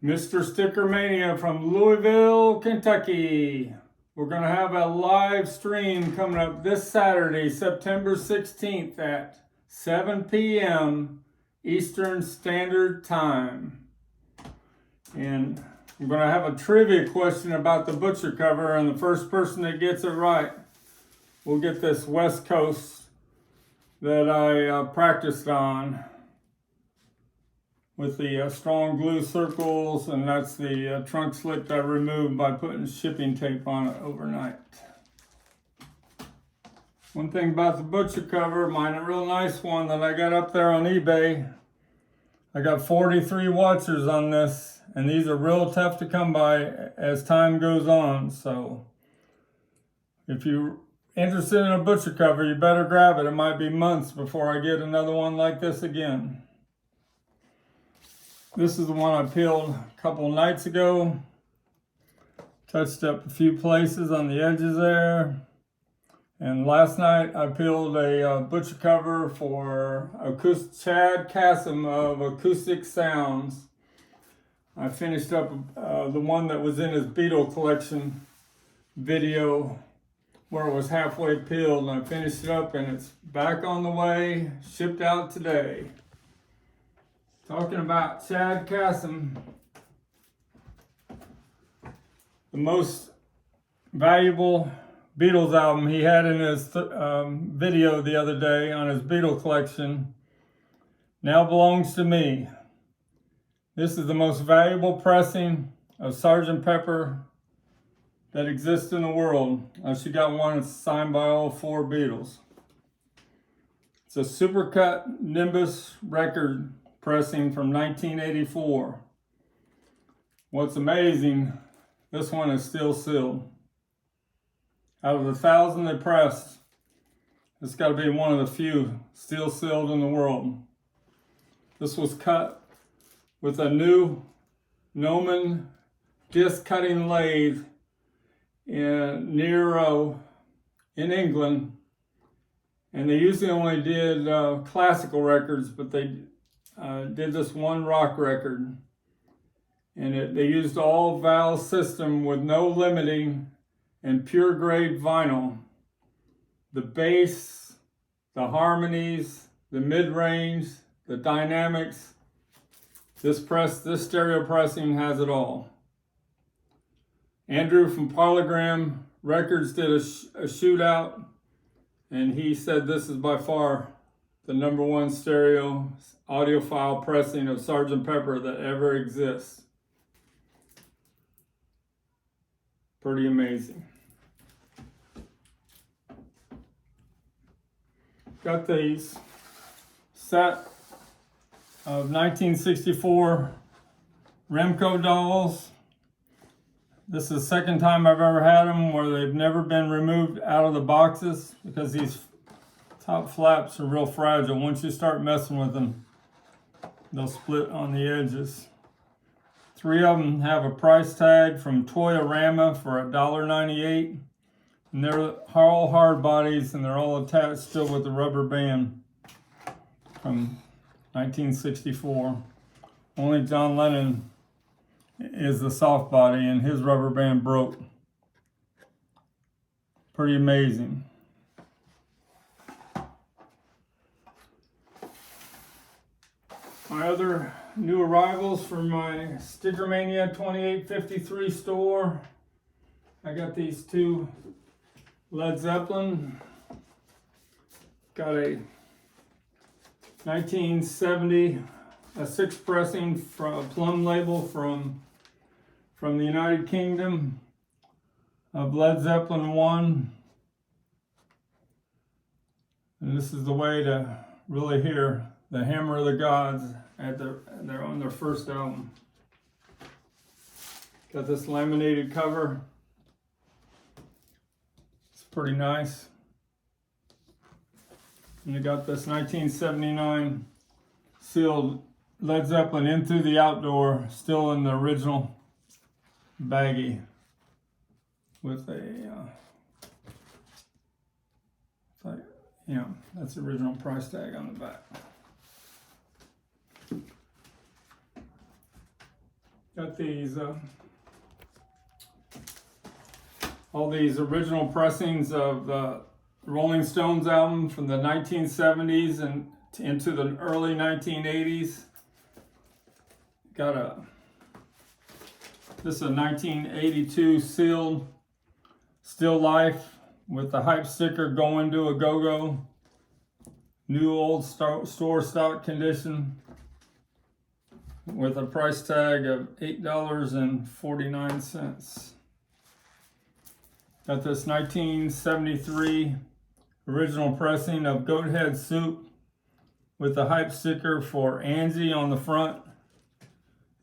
Mr. Sticker Mania from Louisville, Kentucky. We're going to have a live stream coming up this Saturday, September 16th at 7 p.m. Eastern Standard Time. And I'm going to have a trivia question about the butcher cover, and the first person that gets it right will get this West Coast that I practiced on with the strong glue circles, and that's the trunk slit I removed by putting shipping tape on it overnight. One thing about the butcher cover, mine a real nice one that I got up there on eBay. I got 43 watchers on this, and these are real tough to come by as time goes on. So if you're interested in a butcher cover, you better grab it. It might be months before I get another one like this again. This is the one I peeled a couple nights ago. Touched up a few places on the edges there. And last night I peeled a butcher cover for Chad Kassem of Acoustic Sounds. I finished up the one that was in his Beatles collection video where it was halfway peeled, and I finished it up and it's back on the way, shipped out today. Talking about Chad Kassem, the most valuable Beatles album he had in his video the other day on his Beatles collection now belongs to me. This is the most valuable pressing of Sgt. Pepper that exists in the world. She got one that's signed by all 4 Beatles. It's a Supercut Nimbus record pressing from 1984. What's amazing, this one is still sealed. Out of the 1,000 they pressed, it's got to be one of the few still sealed in the world. This was cut with a new Neumann disc cutting lathe in England, and they usually only did classical records, but they did this one rock record, and they used all valve system with no limiting and pure grade vinyl. The bass, the harmonies, the mid-range, the dynamics. This stereo pressing has it all. Andrew from Parlogram Records did a shootout, and he said this is by far the #1 stereo audiophile pressing of Sgt. Pepper that ever exists. Pretty amazing. Got these set of 1964 Remco dolls. This is the second time I've ever had them where they've never been removed out of the boxes because these top flaps are real fragile. Once you start messing with them, they'll split on the edges. 3 of them have a price tag from Toyorama for $1.98. And they're all hard bodies, and they're all attached still with the rubber band from 1964. Only John Lennon is the soft body, and his rubber band broke. Pretty amazing. My other new arrivals from my Sticker Mania 2853 store. I got these 2 Led Zeppelin. Got a 1970 a 6 pressing from a plum label from the United Kingdom of Led Zeppelin 1. And this is the way to really hear the Hammer of the Gods they're on their first album. Got this laminated cover. It's pretty nice. And you got this 1979 sealed Led Zeppelin Into the Outdoor, still in the original baggie with a, that's the original price tag on the back. Got these, all these original pressings of the Rolling Stones album from the 1970s and into the early 1980s. This is a 1982 sealed still life with the hype sticker going to a go-go. New old store stock condition with a price tag of $8.49. Got this 1973 original pressing of Goat Head Soup with the hype sticker for Angie on the front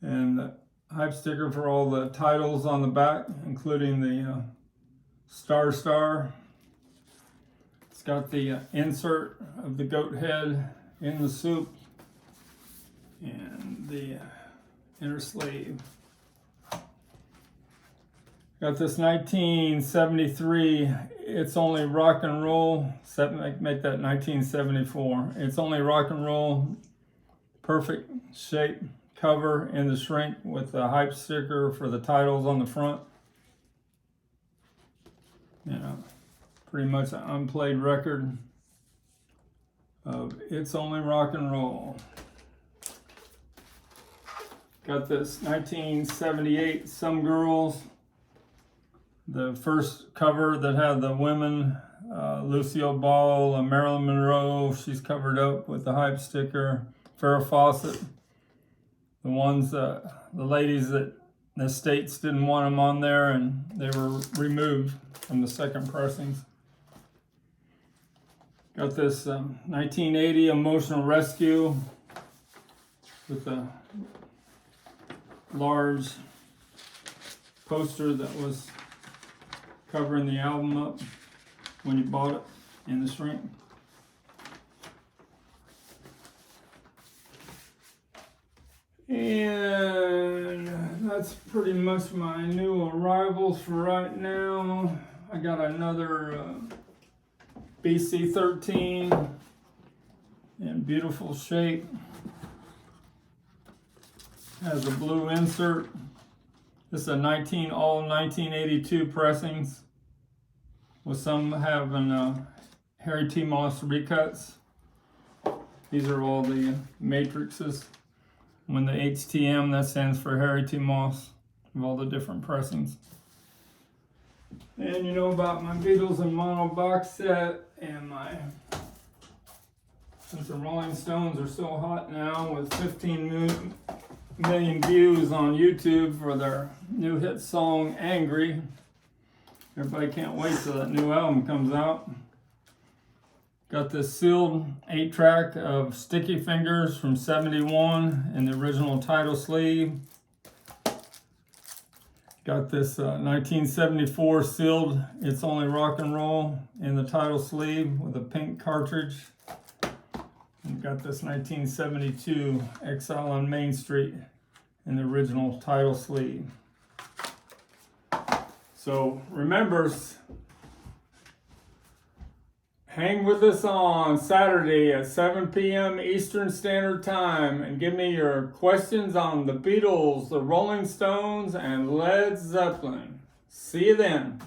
and the hype sticker for all the titles on the back, including the Star. It's got the insert of the goat head in the soup and the inner sleeve. Got this 1973 It's Only Rock and Roll, make that 1974. It's Only Rock and Roll, perfect shape cover in the shrink with the hype sticker for the titles on the front. You know, pretty much an unplayed record of It's Only Rock and Roll. Got this 1978 Some Girls, the first cover that had the women, Lucille Ball and Marilyn Monroe. She's covered up with the hype sticker. Farrah Fawcett, the ones, the ladies that the states didn't want them on there and they were removed from the second pressings. Got this 1980 Emotional Rescue with a large poster that was covering the album up when you bought it in the shrink. And that's pretty much my new arrivals for right now. I got another BC13 in beautiful shape. Has a blue insert. This is a all 1982 pressings, with some having Harry T. Moss recuts. These are all the matrices. When the HTM, that stands for Harry T. Moss, of all the different pressings. And you know about my Beatles and Mono box set, and since the Rolling Stones are so hot now with 15 million views on YouTube for their new hit song, Angry. Everybody can't wait till that new album comes out. Got this sealed 8-track of Sticky Fingers from '71 in the original title sleeve. Got this 1974 sealed It's Only Rock and Roll in the title sleeve with a pink cartridge. And got this 1972 Exile on Main Street in the original title sleeve. So remember, hang with us on Saturday at 7 p.m. Eastern Standard Time and give me your questions on the Beatles, the Rolling Stones, and Led Zeppelin. See you then.